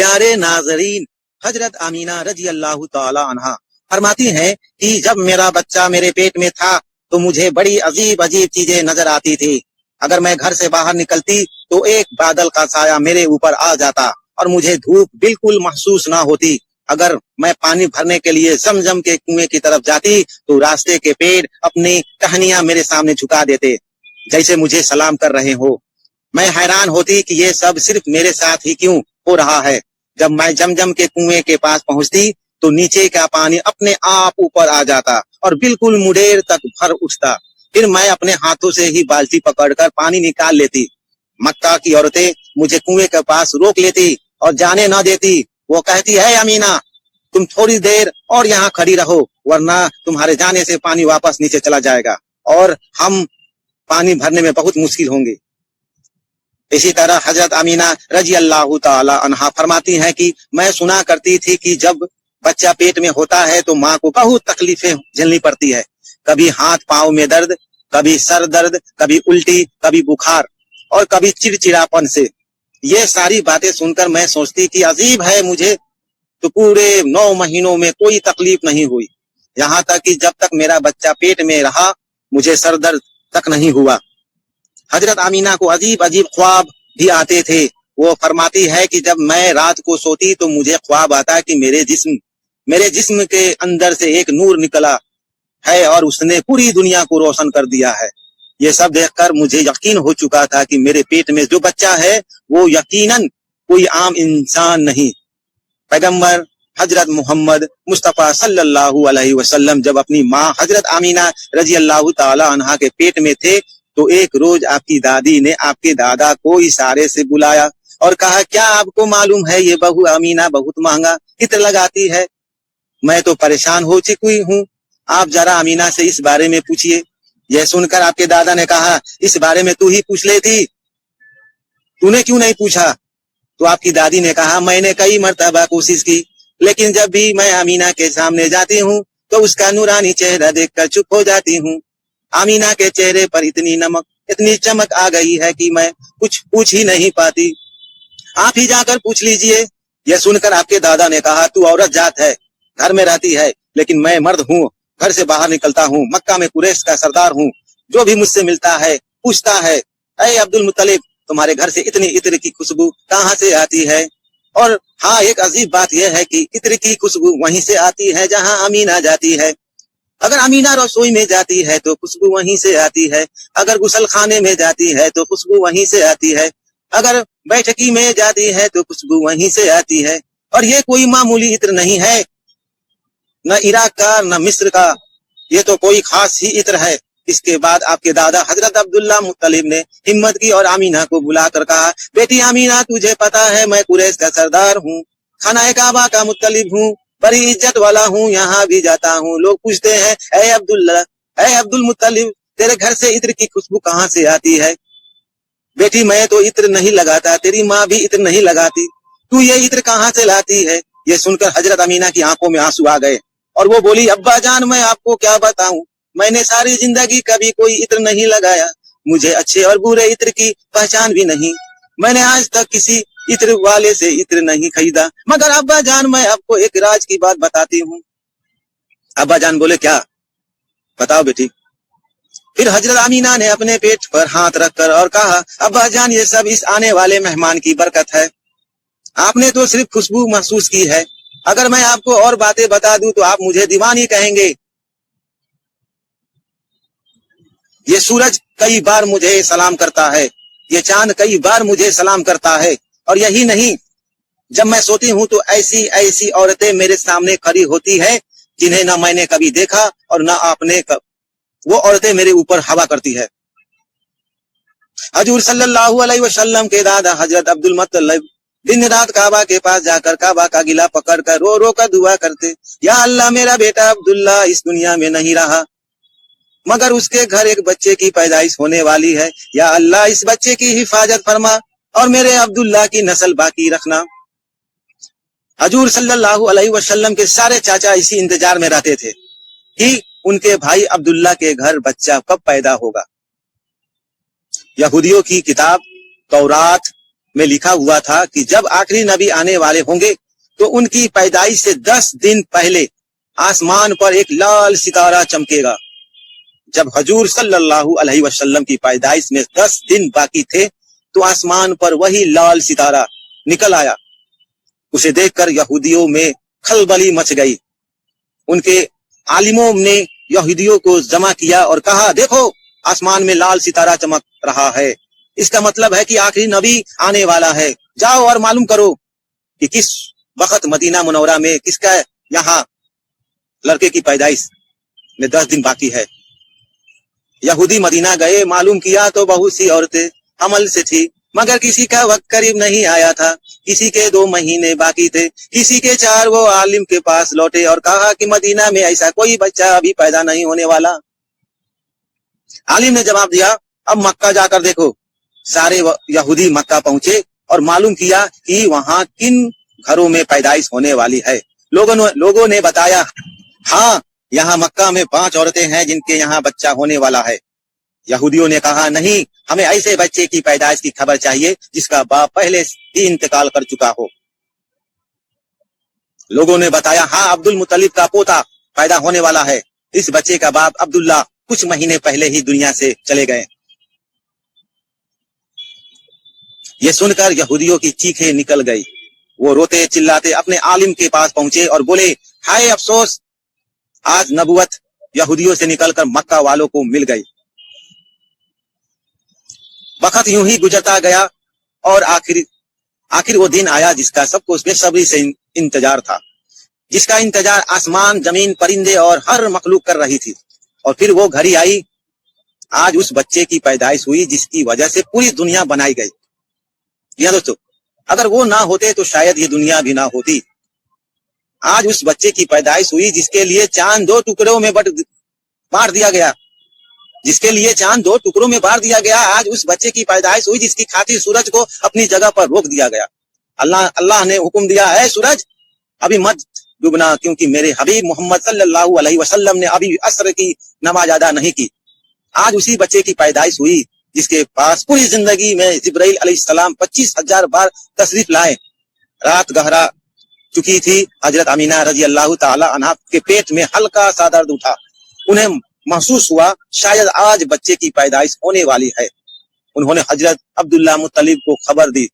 प्यारे नाजरीन, हजरत आमीना रजी अल्लाह तआला अन्हा फरमाती हैं कि जब मेरा बच्चा मेरे पेट में था तो मुझे बड़ी अजीब अजीब चीजें नजर आती थी। अगर मैं घर से बाहर निकलती तो एक बादल का साया मेरे ऊपर आ जाता और मुझे धूप बिल्कुल महसूस ना होती। अगर मैं पानी भरने के लिए जमजम के कुएं की तरफ जाती तो रास्ते के पेड़ अपनी टहनियां मेरे सामने झुका देते, जैसे मुझे सलाम कर रहे हो। मैं हैरान होती कि ये सब सिर्फ मेरे साथ ही क्यों हो रहा है। जब मैं जमजम के कुएं के पास पहुंचती तो नीचे का पानी अपने आप ऊपर आ जाता और बिल्कुल मुडेर तक भर उठता। फिर मैं अपने हाथों से ही बाल्टी पकड़कर पानी निकाल लेती। मक्का की औरतें मुझे कुएं के पास रोक लेती और जाने न देती। वो कहती है, अमीना तुम थोड़ी देर और यहाँ खड़ी रहो, वरना तुम्हारे जाने से पानी वापस नीचे चला जाएगा और हम पानी भरने में बहुत मुश्किल होंगे। इसी तरह हजरत आमीना रजी अल्लाह तआला अन्हा फरमाती हैं कि मैं सुना करती थी कि जब बच्चा पेट में होता है तो माँ को बहुत तकलीफें झेलनी पड़ती है। कभी हाथ पांव में दर्द, कभी सर दर्द, कभी उल्टी, कभी बुखार और कभी चिड़चिड़ापन से। ये सारी बातें सुनकर मैं सोचती कि अजीब है, मुझे तो पूरे 9 महीनों में कोई तकलीफ नहीं हुई। यहाँ तक कि जब तक मेरा बच्चा पेट में रहा मुझे सर दर्द तक नहीं हुआ। हजरत आमीना को अजीब अजीब ख्वाब भी आते थे। वो फरमाती है कि जब मैं रात को सोती तो मुझे ख्वाब आता कि मेरे जिस्म के अंदर से एक नूर निकला है और उसने पूरी दुनिया को रोशन कर दिया है। ये सब देखकर मुझे यकीन हो चुका था कि मेरे पेट में जो बच्चा है वो यकीनन कोई आम इंसान नहीं। पैगंबर हजरत मोहम्मद मुस्तफ़ा सल्लल्लाहु अलैहि वसल्लम जब अपनी माँ हजरत आमीना रजी अल्लाह तआला अन्हा के पेट में थे तो एक रोज आपकी दादी ने आपके दादा को इशारे से बुलाया और कहा, क्या आपको मालूम है ये बहू आमीना बहुत महंगा इत्र लगाती है। मैं तो परेशान हो चुकी हूँ, आप जरा आमीना से इस बारे में पूछिए। यह सुनकर आपके दादा ने कहा, इस बारे में तू ही पूछ लेती, तूने क्यों नहीं पूछा। तो आपकी दादी ने कहा, मैंने कई मर्तबा कोशिश की, लेकिन जब भी मैं आमीना के सामने जाती हूँ तो उसका नूरानी चेहरा देखकर चुप हो जाती हूँ। आमीना के चेहरे पर इतनी चमक आ गई है कि मैं कुछ पूछ ही नहीं पाती। आप ही जाकर पूछ लीजिए। यह सुनकर आपके दादा ने कहा, तू औरत जात है, घर में रहती है, लेकिन मैं मर्द हूँ, घर से बाहर निकलता हूँ, मक्का में कुरैश का सरदार हूँ। जो भी मुझसे मिलता है पूछता है, ऐ अब्दुल मुत्तलिब तुम्हारे घर से इतनी इत्र की खुशबू कहाँ से आती है। और हाँ, एक अजीब बात यह है कि इत्र की खुशबू वहीं से आती है जहाँ अमीना जाती है। अगर अमीना रसोई में जाती है तो खुशबू वहीं से आती है, अगर गुसल खाने में जाती है तो खुशबू वहीं से आती है, अगर बैठकी में जाती है तो खुशबू वहीं से आती है। और ये कोई मामूली इत्र नहीं है, न इराक का न मिस्र का, ये तो कोई खास ही इत्र है। इसके बाद आपके दादा हजरत अब्दुल्ला मुत्तलिब ने हिम्मत की और आमीना को बुलाकर कहा, बेटी आमीना तुझे पता है मैं कुरैश का सरदार हूँ, खाना काबा का मुत्तलिब हूँ, बड़ी इज्जत वाला हूँ, यहाँ भी जाता हूँ। लोग पूछते हैं, ऐ अब्दुल मुत्तलिब तेरे घर से इत्र की खुशबू कहाँ से आती है। बेटी मैं तो इत्र नहीं लगाता, तेरी माँ भी इत्र नहीं लगाती, तू ये इत्र कहाँ से लाती है। ये सुनकर हजरत अमीना की आंखों में आंसू आ गए और वो बोली, अब्बा जान मैं आपको क्या बताऊं, मैंने सारी जिंदगी कभी कोई इत्र नहीं लगाया, मुझे अच्छे और बुरे इत्र की पहचान भी नहीं, मैंने आज तक किसी इत्र वाले से इत्र नहीं खरीदा। मगर अब्बा जान मैं आपको एक राज की बात बताती हूँ। अब्बा जान बोले, क्या, बताओ बेटी। फिर हजरत आमीना ने अपने पेट पर हाथ रखकर और कहा, अब्बा जान ये सब इस आने वाले मेहमान की बरकत है, आपने तो सिर्फ खुशबू महसूस की है, अगर मैं आपको और बातें बता दूं तो आप मुझे दीवानी कहेंगे। ये सूरज कई बार मुझे सलाम करता है, ये चांद कई बार मुझे सलाम करता है, और यही नहीं, जब मैं सोती हूँ तो ऐसी ऐसी औरतें मेरे सामने खड़ी होती है जिन्हें न मैंने कभी देखा और न आपने वो औरतें मेरे ऊपर हवा करती है। हजूर सल्लल्लाहु अलैहि वसल्लम के दादा हजरत अब्दुल मुत्तलिब दिन रात काबा के पास जाकर काबा का गिला पकड़ कर रो रो कर दुआ करते, या अल्लाह मेरा बेटा अब्दुल्ला इस दुनिया में नहीं रहा, मगर उसके घर एक बच्चे की पैदाइश होने वाली है, या अल्लाह इस बच्चे की हिफाजत फरमा और मेरे अब्दुल्ला की नस्ल बाकी रखना। हजूर सल्लल्लाहु अलैहि वसल्लम के सारे चाचा इसी इंतजार में रहते थे कि उनके भाई अब्दुल्ला के घर बच्चा कब पैदा होगा। यहूदियों की किताब तौरात में लिखा हुआ था कि जब आखिरी नबी आने वाले होंगे तो उनकी पैदाइश से 10 दिन पहले आसमान पर एक लाल सितारा चमकेगा। जब हजूर सल्लल्लाहु अलैहि वसल्लम की पैदाइश में 10 दिन बाकी थे तो आसमान पर वही लाल सितारा निकल आया। उसे देखकर यहूदियों में खलबली मच गई। उनके आलिमों ने यहूदियों को जमा किया और कहा, देखो आसमान में लाल सितारा चमक रहा है, इसका मतलब है कि आखिरी नबी आने वाला है। जाओ और मालूम करो कि किस वक्त मदीना मुनव्वरा में किसका यहाँ लड़के की पैदाइश में 10 दिन बाकी है। यहूदी मदीना गए, मालूम किया तो बहुत सी औरतें हमल से थी, मगर किसी का वक्त करीब नहीं आया था। किसी के 2 महीने बाकी थे, किसी के 4। वो आलिम के पास लौटे और कहा कि मदीना में ऐसा कोई बच्चा अभी पैदा नहीं होने वाला। आलिम ने जवाब दिया, अब मक्का जाकर देखो। सारे यहूदी मक्का पहुंचे और मालूम किया कि वहां किन घरों में पैदाइश होने वाली है। लोगों ने बताया, हाँ यहाँ मक्का में 5 औरतें हैं जिनके यहाँ बच्चा होने वाला है। यहूदियों ने कहा, नहीं, हमें ऐसे बच्चे की पैदाइश की खबर चाहिए जिसका बाप पहले ही इंतकाल कर चुका हो। लोगों ने बताया, हाँ अब्दुल मुत्तलिब का पोता पैदा होने वाला है। इस बच्चे का बाप अब्दुल्ला कुछ महीने पहले ही दुनिया से चले गए। ये सुनकर यहूदियों की चीखें निकल गई। वो रोते चिल्लाते अपने आलिम के पास पहुंचे और बोले, हाय अफसोस, आज नबुवत यहूदियों से निकलकर मक्का वालों को मिल गई। वक्त यूं ही गुजरता गया और आखिर वो दिन आया जिसका सबको बेसब्री से इंतजार था, जिसका इंतजार आसमान, जमीन, परिंदे और हर मखलूक कर रही थी। और फिर वो घड़ी आई, आज उस बच्चे की पैदाइश हुई जिसकी वजह से पूरी दुनिया बनाई गई। जी दोस्तों, अगर वो ना होते तो शायद ये दुनिया भी ना होती। आज उस बच्चे की पैदाइश हुई जिसके लिए चांद 2 टुकड़ों में बांट दिया गया, जिसके लिए चांद 2 टुकड़ों में बांट दिया गया। आज उस बच्चे की पैदाइश हुई जिसकी खातिर सूरज को अपनी जगह पर रोक दिया गया। अल्लाह ने हुक्म दिया, है सूरज अभी मत डूबना, क्योंकि मेरे हबीब मोहम्मद सल्लल्लाहु अलैहि वसल्लम ने अभी असर की नमाज अदा नहीं की। आज उसी बच्चे की पैदाइश हुई जिसके पास पूरी जिंदगी में जिब्राइल अलैहिस्सलाम 25,000 बार तशरीफ लाए। रात गहरा चुकी थी। हजरत अमीना रजी अल्लाह ताला अन्हा के पेट में हल्का सा दर्द उठा। उन्हें महसूस हुआ शायद आज बच्चे की पैदाइश होने वाली है। उन्होंने हजरत अब्दुल्ला मुत्तलिब को खबर दी।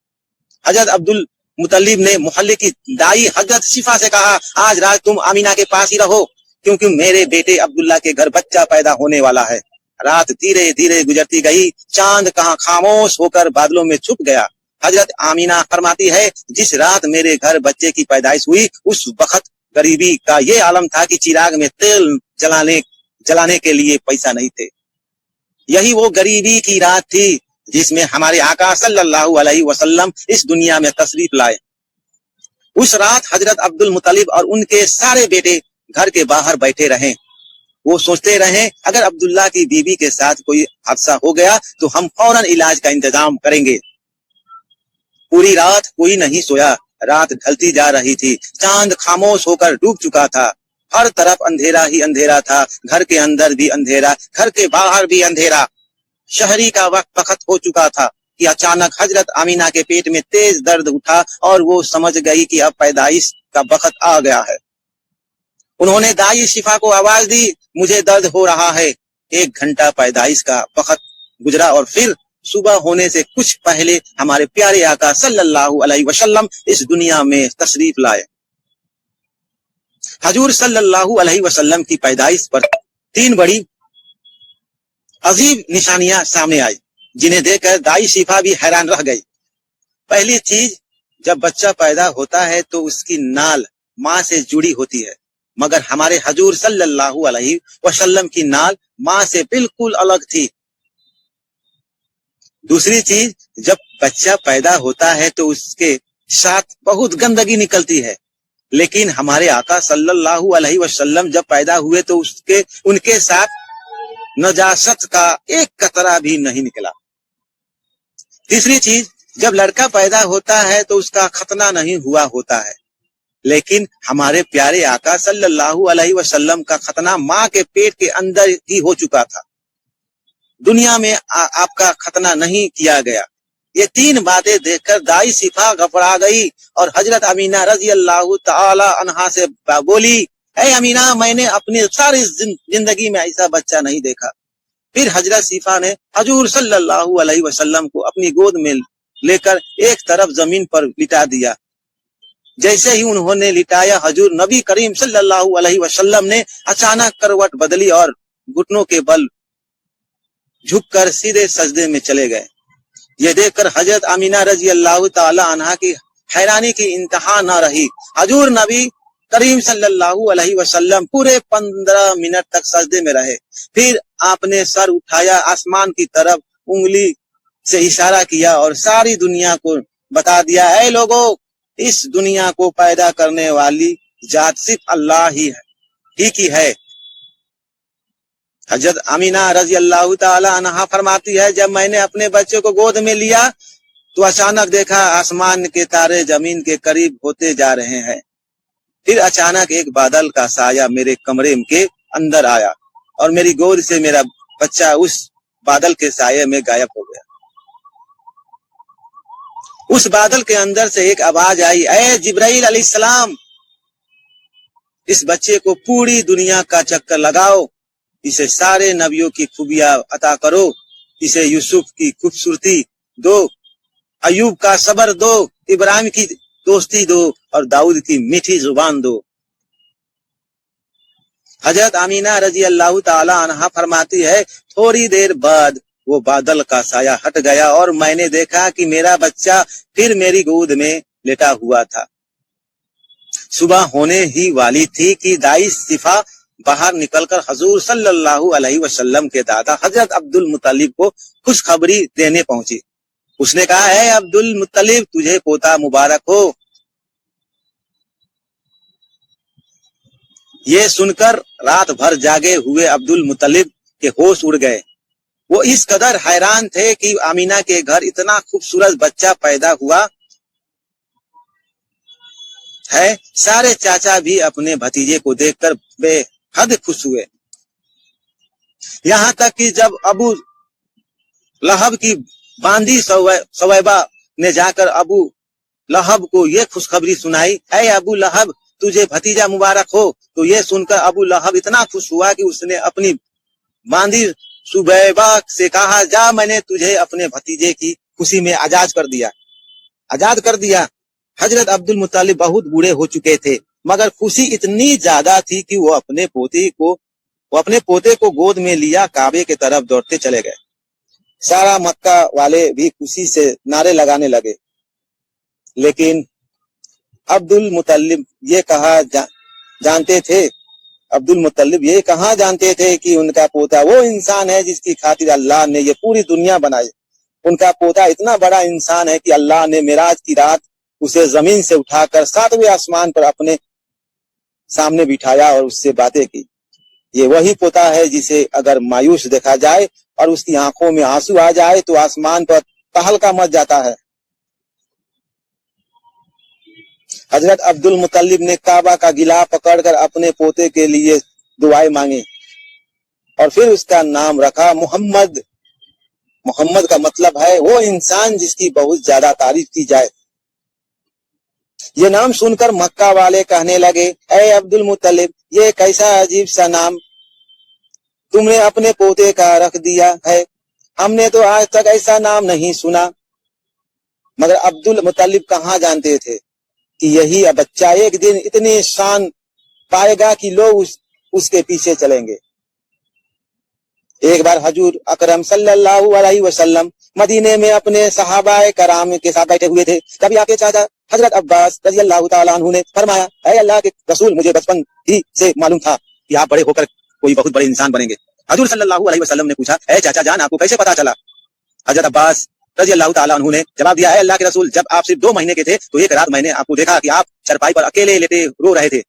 हजरत अब्दुल मुत्तलिब ने मोहल्ले की दाई हजरत शिफा से कहा, आज रात तुम अमीना के पास ही रहो, क्योंकि मेरे बेटे अब्दुल्ला के घर बच्चा पैदा होने वाला है। रात धीरे धीरे गुजरती गई। चांद कहाँ खामोश होकर बादलों में छुप गया। हजरत आमीना फरमाती है, जिस रात मेरे घर बच्चे की पैदाइश हुई उस वक्त गरीबी का ये आलम था कि चिराग में तेल जलाने के लिए पैसा नहीं थे। यही वो गरीबी की रात थी जिसमें हमारे आका सल्लल्लाहु अलैहि वसल्लम इस दुनिया में तशरीफ लाए। उस रात हजरत अब्दुल मुत्तलिब और उनके सारे बेटे घर के बाहर बैठे रहे। वो सोचते रहे, अगर अब्दुल्ला की बीबी के साथ कोई हादसा हो गया तो हम फौरन इलाज का इंतजाम करेंगे। पूरी रात कोई नहीं सोया। रात ढलती जा रही थी। चांद खामोश होकर डूब चुका था। हर तरफ अंधेरा ही अंधेरा था। घर के अंदर भी अंधेरा, घर के बाहर भी अंधेरा। शहरी का वक्त हो चुका था कि अचानक हजरत आमीना के पेट में तेज दर्द उठा और वो समझ गई कि अब पैदाइश का वक्त आ गया है। उन्होंने दाई शिफा को आवाज दी, मुझे दर्द हो रहा है। 1 घंटा पैदाइश का वक्त गुजरा और फिर सुबह होने से कुछ पहले हमारे प्यारे आका सल्लल्लाहु अलैहि वसल्लम इस दुनिया में तशरीफ लाए। हजूर सल्लल्लाहु अलैहि वसल्लम की पैदाइश पर 3 बड़ी अजीब निशानियां सामने आई, जिन्हें देखकर दाई शिफा भी हैरान रह गई। पहली चीज, जब बच्चा पैदा होता है तो उसकी नाल माँ से जुड़ी होती है, मगर हमारे हजूर सल्लल्लाहु अलैहि वसल्लम की नाल माँ से बिल्कुल अलग थी। दूसरी चीज, जब बच्चा पैदा होता है तो उसके साथ बहुत गंदगी निकलती है, लेकिन हमारे आका सल्लल्लाहु अलैहि वसल्लम जब पैदा हुए तो उनके साथ नजासत का एक कतरा भी नहीं निकला। तीसरी चीज, जब लड़का पैदा होता है तो उसका खतना नहीं हुआ होता है, लेकिन हमारे प्यारे आका सल्लल्लाहु अलैहि वसल्लम का खतना माँ के पेट के अंदर ही हो चुका था। दुनिया में आपका खतना नहीं किया गया। یہ تین باتیں دیکھ کر دائی صفا گھبرا گئی اور حضرت امینہ رضی اللہ تعالی عنہا سے بولی اے امینہ میں نے اپنی ساری زندگی میں ایسا بچہ نہیں دیکھا۔ پھر حضرت صفا نے حضور صلی اللہ علیہ وسلم کو اپنی گود میں لے کر ایک طرف زمین پر لٹا دیا۔ جیسے ہی انہوں نے لٹایا حضور نبی کریم صلی اللہ علیہ وسلم نے اچانک کروٹ بدلی اور گھٹنوں کے بل جھک کر سیدھے سجدے میں چلے گئے۔ یہ دیکھ کر حضرت امینہ رضی اللہ تعالی عنہا کی حیرانی کی انتہا نہ رہی۔ حضور نبی کریم صلی اللہ علیہ وسلم پورے 15 منٹ تک سجدے میں رہے۔ پھر آپ نے سر اٹھایا، آسمان کی طرف انگلی سے اشارہ کیا اور ساری دنیا کو بتا دیا اے لوگوں، اس دنیا کو پیدا کرنے والی ذات صرف اللہ ہی کی ہے۔ حضرت امینہ رضی اللہ تعالی عنہا فرماتی ہے جب میں نے اپنے بچے کو گود میں لیا تو اچانک دیکھا آسمان کے تارے زمین کے قریب ہوتے جا رہے ہیں۔ پھر اچانک ایک بادل کا سایہ میرے کمرے کے اندر آیا اور میری گود سے میرا بچہ اس بادل کے سایے میں غائب ہو گیا۔ اس بادل کے اندر سے ایک آواز آئی اے جبرائیل علیہ السلام، اس بچے کو پوری دنیا کا چکر لگاؤ، اسے سارے نبیوں کی خوبیاں عطا کرو، اسے یوسف کی خوبصورتی دو، ایوب کا صبر دو، ابراہیم کی دوستی دو اور داؤد کی میٹھی زبان دو۔ حضرت امینہ رضی اللہ تعالی عنہا فرماتی ہے تھوڑی دیر بعد وہ بادل کا سایہ ہٹ گیا اور میں نے دیکھا کہ میرا بچہ پھر میری گود میں لیٹا ہوا تھا۔ صبح ہونے ہی والی تھی کہ دائی صفا باہر نکل کر حضور صلی اللہ علیہ وسلم کے دادا حضرت عبد المطلب کو خوشخبری دینے پہنچی۔ اس نے کہا اے عبد المطلب، تجھے پوتا مبارک ہو۔ یہ سن کر رات بھر جاگے ہوئے عبد المطلب کے ہوش اڑ گئے۔ وہ اس قدر حیران تھے کہ آمینہ کے گھر اتنا خوبصورت بچہ پیدا ہوا ہے۔ سارے چاچا بھی اپنے بھتیجے کو دیکھ کر بے حد خوش ہوئے، یہاں تک کہ جب ابو لہب کی باندی سویبہ نے جا کر ابو لہب کو یہ خوشخبری سنائی اے ابو لہب، تجھے بھتیجا مبارک ہو، تو یہ سن کر ابو لہب اتنا خوش ہوا کہ اس نے اپنی باندی سویبہ سے کہا جا، میں نے تجھے اپنے بھتیجے کی خوشی میں آزاد کر دیا۔ حضرت عبد المطلب بہت بوڑھے ہو چکے تھے، مگر خوشی اتنی زیادہ تھی کہ وہ اپنے پوتے کو گود میں لیا کعبے کی طرف دوڑتے چلے گئے۔ سارا مکہ والے بھی خوشی سے نعرے لگانے لگے، لیکن عبد المطلب یہ کہاں جانتے تھے کہ ان کا پوتا وہ انسان ہے جس کی خاطر اللہ نے یہ پوری دنیا بنائی۔ ان کا پوتا اتنا بڑا انسان ہے کہ اللہ نے معراج کی رات اسے زمین سے اٹھا کر 7ویں آسمان پر اپنے سامنے بٹھایا اور اس سے باتیں کی۔ یہ وہی پوتا ہے جسے اگر مایوس دیکھا جائے اور اس کی آنکھوں میں آنسو آ جائے تو آسمان پر تہلکہ مچ جاتا ہے۔ حضرت عبد المطلب نے کعبہ کا گلا پکڑ کر اپنے پوتے کے لیے دعائیں مانگی اور پھر اس کا نام رکھا محمد۔ محمد کا مطلب ہے وہ انسان جس کی بہت زیادہ تعریف کی جائے۔ یہ نام سن کر مکہ والے کہنے لگے اے عبد المطلب، یہ کیسا عجیب سا نام تم نے اپنے پوتے کا رکھ دیا ہے، ہم نے تو آج تک ایسا نام نہیں سنا۔ مگر عبد المطلب کہاں جانتے تھے کہ یہی بچہ ایک دن اتنی شان پائے گا کہ لوگ اس کے پیچھے چلیں گے۔ ایک بار حضور اکرم صلی اللہ علیہ وسلم مدینے میں اپنے صحابہ کرام کے ساتھ بیٹھے ہوئے تھے۔ کبھی آپ کے چاچا حضرت عباس رضی اللہ تعالیٰ عنہ نے فرمایا اے اللہ کے رسول، مجھے بچپن ہی سے معلوم تھا کہ آپ بڑے ہو کر کوئی بہت بڑے انسان بنیں گے۔ حضور صلی اللہ علیہ وسلم نے پوچھا اے چاچا جان، آپ کو کیسے پتا چلا؟ حضرت عباس رضی اللہ تعالیٰ عنہ نے جواب دیا اے اللہ کے رسول، جب آپ صرف 2 مہینے کے تھے تو ایک رات میں نے آپ کو دیکھا کہ آپ چرپائی پر اکیلے لیٹے رو رہے تھے۔